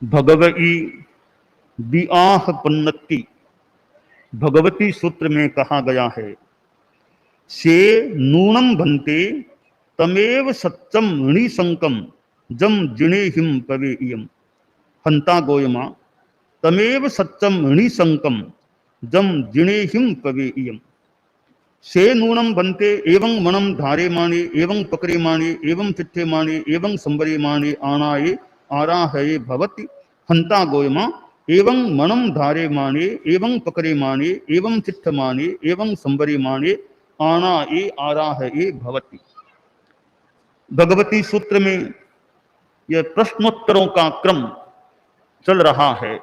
भगवई दिआह पन्नति, भगवती सूत्र में कहा गया है, से नूनम भन्ते तमेव सत्यम ऋणिशंकम जम जिणेहिम पवे इयम। हंता गोयमा तमेव सत्यम ऋणिशंकम जम जिणेहिम पवे इयम। से नूनम भन्ते एवं मनम धारे माने एवं पकड़े माने एवं चिट्ठे माने एवं संबरे माने आनाये आराहये भवति। हंता गोयमा एवं मनम धारे माने एवं पकड़े माने एवं चिट्ठ माने एवं संबरे माने आनाये आराहये भवति। भगवती सूत्र में यह प्रश्नोत्तरों का क्रम चल रहा है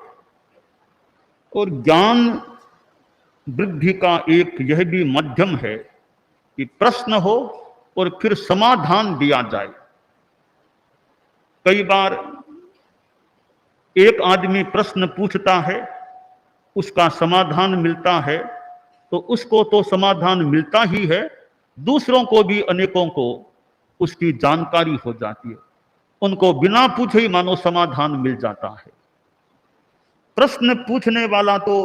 और ज्ञान वृद्धि का एक यह भी माध्यम है कि प्रश्न हो और फिर समाधान दिया जाए। कई बार एक आदमी प्रश्न पूछता है, उसका समाधान मिलता है, तो उसको तो समाधान मिलता ही है, दूसरों को भी अनेकों को उसकी जानकारी हो जाती है, उनको बिना पूछे ही मानो समाधान मिल जाता है। प्रश्न पूछने वाला तो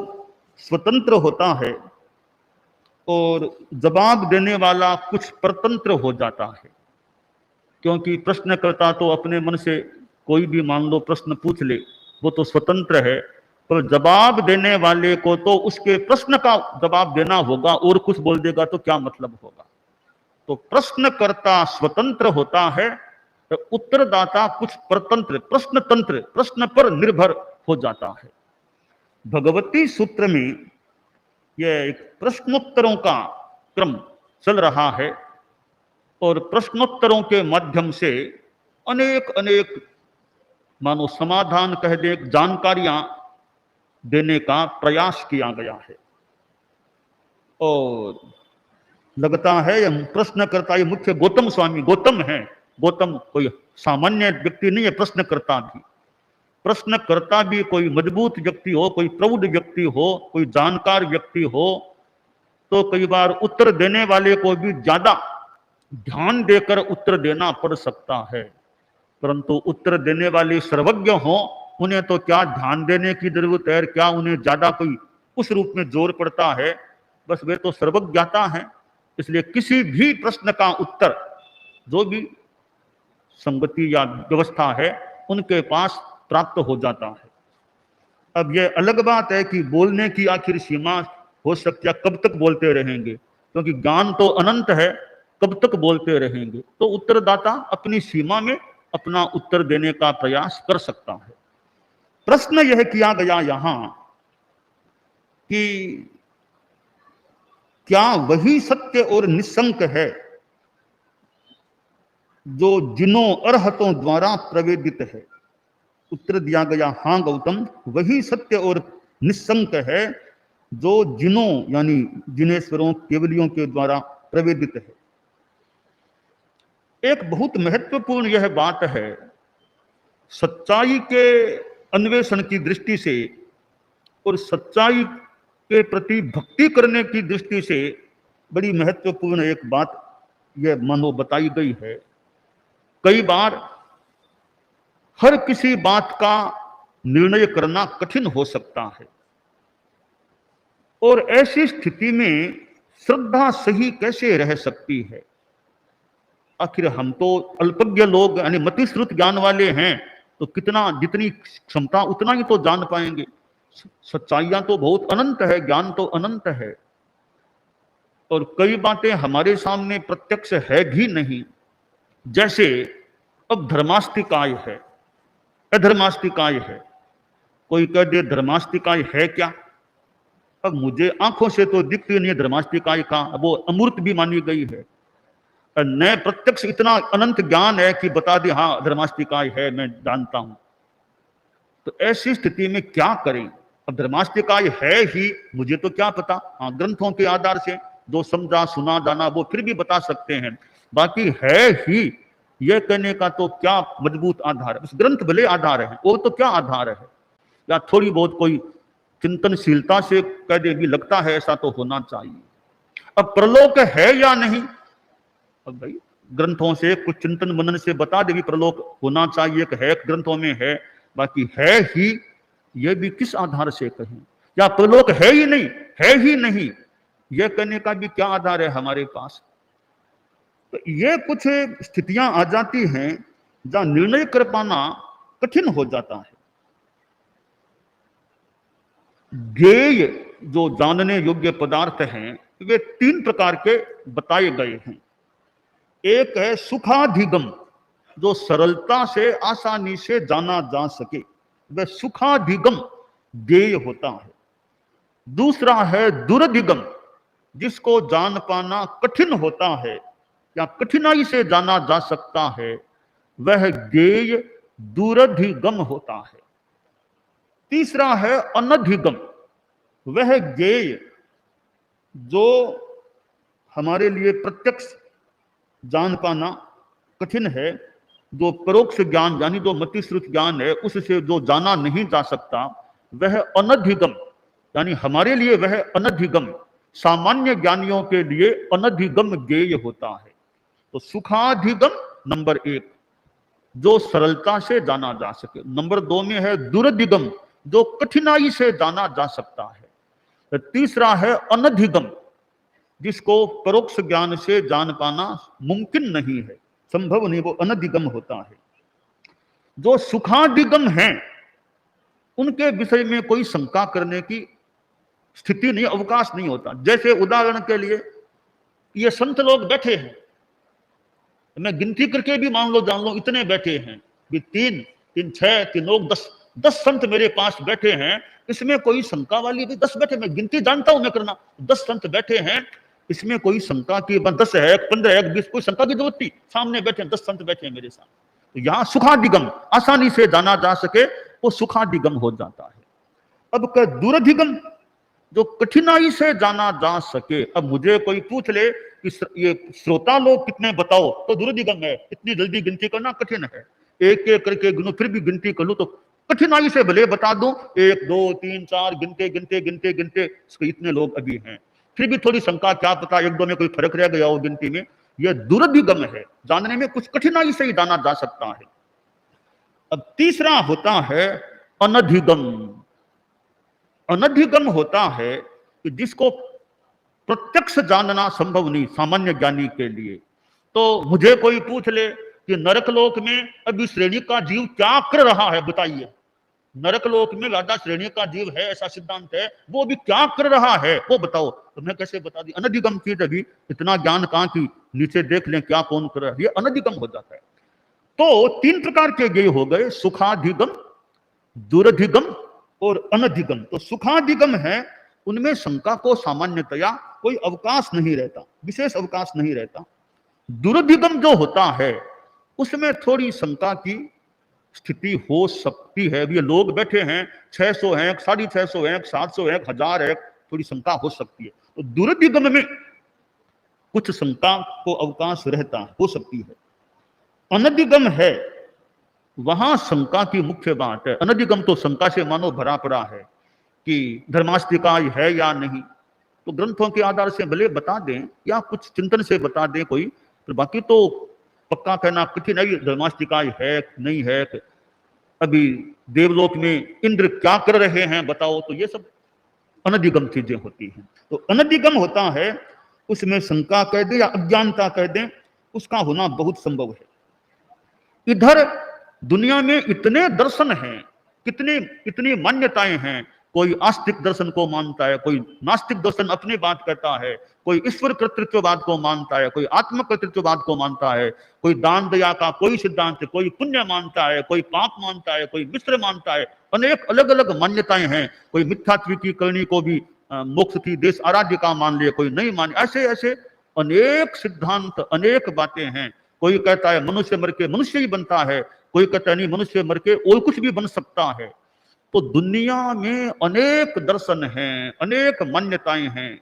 स्वतंत्र होता है और जवाब देने वाला कुछ परतंत्र हो जाता है, क्योंकि प्रश्नकर्ता तो अपने मन से कोई भी मान लो प्रश्न पूछ ले, वो तो स्वतंत्र है, पर जवाब देने वाले को तो उसके प्रश्न का जवाब देना होगा, और कुछ बोल देगा तो क्या मतलब होगा। तो प्रश्नकर्ता स्वतंत्र होता है, तो उत्तरदाता कुछ परतंत्र, प्रश्न तंत्र, प्रश्न पर निर्भर हो जाता है। भगवती सूत्र में यह एक प्रश्नोत्तरों का क्रम चल रहा है और प्रश्नोत्तरों के माध्यम से अनेक अनेक मानो समाधान कह दे, जानकारियां देने का प्रयास किया गया है। और लगता है यह प्रश्नकर्ता ये मुख्य गौतम स्वामी गौतम है। गौतम कोई सामान्य व्यक्ति नहीं है, प्रश्नकर्ता भी कोई मजबूत व्यक्ति हो, कोई प्रौढ़ व्यक्ति हो, कोई जानकार व्यक्ति हो, तो कई बार उत्तर देने वाले को भी ज्यादा ध्यान देकर उत्तर देना पड़ सकता है। परंतु उत्तर देने वाले सर्वज्ञ हो, उन्हें तो क्या ध्यान देने की जरूरत है, क्या उन्हें ज्यादा कोई उस रूप में जोर पड़ता है, बस वे तो सर्वज्ञता है। इसलिए किसी भी प्रश्न का उत्तर जो भी संगति या व्यवस्था है उनके पास प्राप्त हो जाता है। अब यह अलग बात है कि बोलने की आखिर सीमा हो सकती है, कब तक बोलते रहेंगे, क्योंकि ज्ञान तो अनंत है, कब तक बोलते रहेंगे। तो उत्तरदाता अपनी सीमा में अपना उत्तर देने का प्रयास कर सकता है। प्रश्न यह किया गया यहां कि क्या वही सत्य और निस्संक है जो जिनों अरहतों द्वारा प्रवेदित है। उत्तर दिया गया, हां गौतम, वही सत्य और निस्संक है जो जिनों यानी जिनेश्वरों केवलियों के द्वारा प्रवेदित है। एक बहुत महत्वपूर्ण यह बात है, सच्चाई के अन्वेषण की दृष्टि से और सच्चाई के प्रति भक्ति करने की दृष्टि से बड़ी महत्वपूर्ण एक बात यह मानो बताई गई है। कई बार हर किसी बात का निर्णय करना कठिन हो सकता है और ऐसी स्थिति में श्रद्धा सही कैसे रह सकती है। आखिर हम तो अल्पज्ञ लोग यानी मतिश्रुत ज्ञान वाले हैं, तो कितना जितनी क्षमता उतना ही तो जान पाएंगे। सच्चाइयां तो बहुत अनंत है, ज्ञान तो अनंत है, और कई बातें हमारे सामने प्रत्यक्ष है भी नहीं। जैसे अब धर्मास्तिकाय है, अधर्मास्तिकाय है, कोई कह दे धर्मास्तिकाय है क्या, अब मुझे आंखों से तो दिखती नहीं है धर्मास्तिकाय का, वो अमूर्त भी मानी गई है। न प्रत्यक्ष इतना अनंत ज्ञान है कि बता दे हाँ धर्मास्तिकाय है, मैं जानता हूं। तो ऐसी स्थिति में क्या करें। अब धर्मास्तिकाय है ही, मुझे तो क्या पता, हाँ ग्रंथों के आधार से जो समझा सुना जाना वो फिर भी बता सकते हैं, बाकी है ही यह कहने का तो क्या मजबूत आधार है। उस ग्रंथ भले आधार है, वो तो क्या आधार है, या थोड़ी बहुत कोई चिंतनशीलता से कह दे भी लगता है ऐसा तो होना चाहिए। अब प्रलोक है या नहीं, अब भाई ग्रंथों से कुछ चिंतन मनन से बता दे भी प्रलोक होना चाहिए, है ग्रंथों में है, बाकी है ही, यह भी किस आधार से कहें, या परलोक है ही नहीं, है ही नहीं, यह कहने का भी क्या आधार है हमारे पास। तो ये कुछ स्थितियां आ जाती हैं जहां निर्णय कर पाना कठिन हो जाता है। ज्ञेय जो जानने योग्य पदार्थ हैं वे तीन प्रकार के बताए गए हैं। एक है सुखाधिगम, जो सरलता से आसानी से जाना जा सके, वह सुखाधिगम ज्ञेय होता है। दूसरा है दुरधिगम, जिसको जान पाना कठिन होता है या कठिनाई से जाना जा सकता है, वह ज्ञेय दुरधिगम होता है। तीसरा है अनधिगम, वह ज्ञेय जो हमारे लिए प्रत्यक्ष जान पाना कठिन है, जो परोक्ष ज्ञान यानी जो मतिश्रुत ज्ञान है उससे जो जाना नहीं जा सकता, वह अनधिगम, यानी हमारे लिए वह अनधिगम, सामान्य ज्ञानियों के लिए अनधिगम ज्ञेय होता है। तो सुखाधिगम नंबर एक, जो सरलता से जाना जा सके। नंबर दो में है दुरधिगम, जो कठिनाई से जाना जा सकता है। तीसरा है अनधिगम, जिसको परोक्ष ज्ञान से जान पाना मुमकिन नहीं है, संभव नहीं, वो अनधिगम होता है। जो सुखाधिगम हैं उनके विषय में कोई शंका करने की स्थिति नहीं, अवकाश नहीं होता। जैसे उदाहरण के लिए ये संत लोग बैठे हैं, मैं गिनती करके भी मान लो जान लो इतने बैठे हैं, भी 3 3 6 3 9 10 संत मेरे पास बैठे हैं, इसमें कोई शंका वाली भी 10 बैठे, मैं गिनती जानता हूं मैं करना, 10 संत बैठे हैं, इसमें कोई शंका की 10 है 15 है 20, कोई शंका की जरूरत नहीं, सामने बैठे 10 संत बैठे हैं मेरे साथ। तो यहाँ सुखाधिगम, आसानी से जाना जा सके, वो सुखाधिगम हो जाता है। अब दुरधिगम, जो कठिनाई से जाना जा सके। अब मुझे कोई पूछ ले कि ये श्रोता लोग कितने बताओ, तो दुरधिगम है, इतनी जल्दी गिनती करना कठिन है, एक एक करके गिनो, फिर भी गिनती कर लूं तो कठिनाई से भले बता दूं, 1 2 3 4 गिनते गिनते गिनते गिनते इतने लोग अभी हैं, फिर भी थोड़ी शंका, क्या पता 1 2 में कोई फर्क रह गया हो गिनती में। यह दुरधिगम है, जानने में कुछ कठिनाई से ही जाना जा सकता है। अब तीसरा होता है अनधिगम। अनधिगम होता है कि जिसको प्रत्यक्ष जानना संभव नहीं सामान्य ज्ञानी के लिए। तो मुझे कोई पूछ ले कि नरक लोक में अभी श्रेणी का जीव क्या कर रहा है, बताइए, नरक लोक में ज्यादा श्रेणी का जीव है ऐसा सिद्धांत है, वो अभी क्या कर रहा है वो बताओ, तो मैं कैसे बता दी। अनधिगम चीज, अभी इतना ज्ञान कहां की, नीचे देख लें क्या कौन कर रहा है, ये अनधिगम हो जाता है। तो 3 प्रकार के ज्ञेय हो गए, सुखाधिगम, दुरधिगम और अनधिगम। तो सुखाधिगम है, उनमें शंका को सामान्यतया कोई अवकाश नहीं रहता, विशेष अवकाश नहीं रहता। दुरधिगम जो होता है उसमें थोड़ी शंका की स्थिति हो सकती है। ये लोग बैठे हैं, 600 हैं, 650 हैं, 700 हैं, 1000 है, थोड़ी शंका हो सकती है। तो दुरधिगम में कुछ शंका को अवकाश रहता हो सकती है। अनधिगम है, वहां शंका की मुख्य बात है। अनधिगम तो शंका से मानो भरा पड़ा है कि धर्मास्तिकाय है या नहीं, तो ग्रंथों के आधार से भले बता दें या कुछ चिंतन से बता दें कोई, तो बाकी तो पक्का कहना कठिन है धर्मास्तिकाय है नहीं है। अभी देवलोक में इंद्र क्या कर रहे हैं बताओ, तो ये सब अनधिगम चीजें होती हैं। तो अनधिगम होता है, उसमें शंका कह दें या अज्ञानता कह दें, उसका होना बहुत संभव है। इधर दुनिया में इतने दर्शन हैं, कितनी मान्यताएं हैं, कोई आस्तिक दर्शन को मानता है, कोई नास्तिक दर्शन अपनी बात करता है, कोई ईश्वर कर्तृत्ववाद को मानता है, कोई आत्म कर्तृत्ववाद को मानता है, कोई दान दया का कोई सिद्धांत, कोई पुण्य मानता है, कोई पाप मानता है, कोई मिश्र मानता है, अनेक अलग अलग मान्यताएं हैं। कोई मिथ्यात्विकी करनी को भी मोक्ष की देश आराध्य का मान ले, कोई नहीं मान, ऐसे ऐसे अनेक सिद्धांत, अनेक बातें हैं। कोई कहता है मनुष्य मर के मनुष्य ही बनता है, कोई कहता है नहीं मनुष्य मर के और कुछ भी बन सकता है। तो दुनिया में अनेक दर्शन हैं, अनेक मान्यताएं हैं।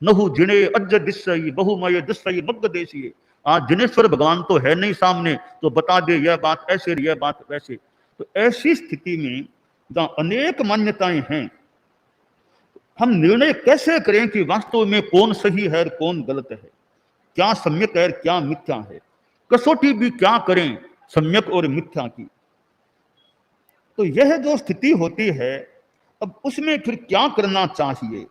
नहु जिणे अज्ज दिशई बहुमय दिशई मग्ध देशी। आज जिनेश्वर भगवान तो है नहीं सामने, तो बता दे यह बात ऐसे यह बात वैसे। तो ऐसी स्थिति में जहां अनेक मान्यताएं हैं, हम निर्णय कैसे करें कि वास्तव में कौन सही है और कौन गलत है, क्या सम्यक है और क्या मिथ्या है। कसौटी भी क्या करें सम्यक और मिथ्या की। तो यह जो स्थिति होती है, अब उसमें फिर क्या करना चाहिए?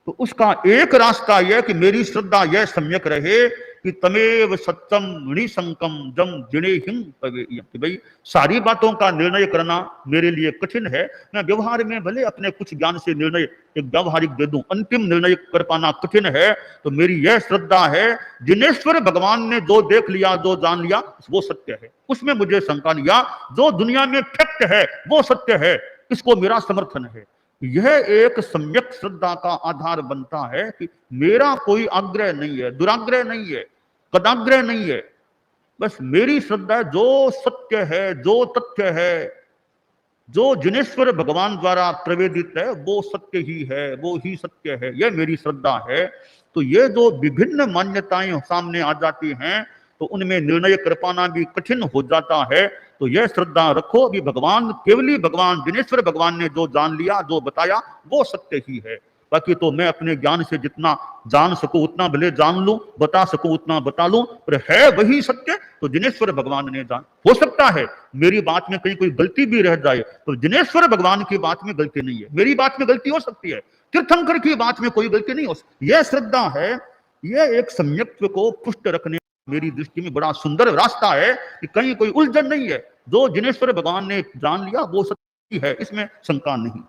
तो उसका एक रास्ता यह कि मेरी श्रद्धा यह सम्यक रहे कि तमेव सत्यम निसंकम जम जिणेहिं पवेयम्। भाई सारी बातों का निर्णय करना मेरे लिए कठिन है। मैं व्यवहार में भले अपने कुछ ज्ञान से निर्णय एक व्यावहारिक दे दूं, अंतिम निर्णय कर पाना कठिन है। तो मेरी यह श्रद्धा है, जिनेश्वर भगवान ने जो देख लिया, जो जान लिया, वो सत्य है, उसमें मुझे शंका नहीं। जो दुनिया में फैक्ट है वो सत्य है, इसको मेरा समर्थन है। यह एक सम्यक श्रद्धा का आधार बनता है कि मेरा कोई आग्रह नहीं है, दुराग्रह नहीं है, कदाग्रह नहीं है। बस मेरी श्रद्धा जो सत्य है, जो तथ्य है, जो जिनेश्वर भगवान द्वारा प्रवेदित है, वो सत्य ही है, वो ही सत्य है, यह मेरी श्रद्धा है। तो ये जो विभिन्न मान्यताएं सामने आ जाती हैं, तो उनमें निर्णय कर पाना भी कठिन हो जाता है। तो यह श्रद्धा रखो कि भगवान, केवली भगवान, जिनेश्वर भगवान ने जो जान लिया, जो बताया, वो सत्य ही है। बाकी तो मैं अपने ज्ञान से जितना जान सकूं उतना भले जान लूं, बता सकूं उतना बता लूं, पर है वही सत्य तो जिनेश्वर भगवान ने जान। हो सकता है मेरी बात में कहीं कोई गलती भी रह जाए, तो जिनेश्वर भगवान की बात में गलती नहीं है, मेरी बात में गलती हो सकती है, तीर्थंकर की बात में कोई गलती नहीं हो सकती। यह श्रद्धा है, यह एक सम्यक्त्व को पुष्ट रखने मेरी दृष्टि में बड़ा सुंदर रास्ता है कि कहीं कोई उलझन नहीं है। जो जिनेश्वर भगवान ने जान लिया वो सत्य है, इसमें शंका नहीं।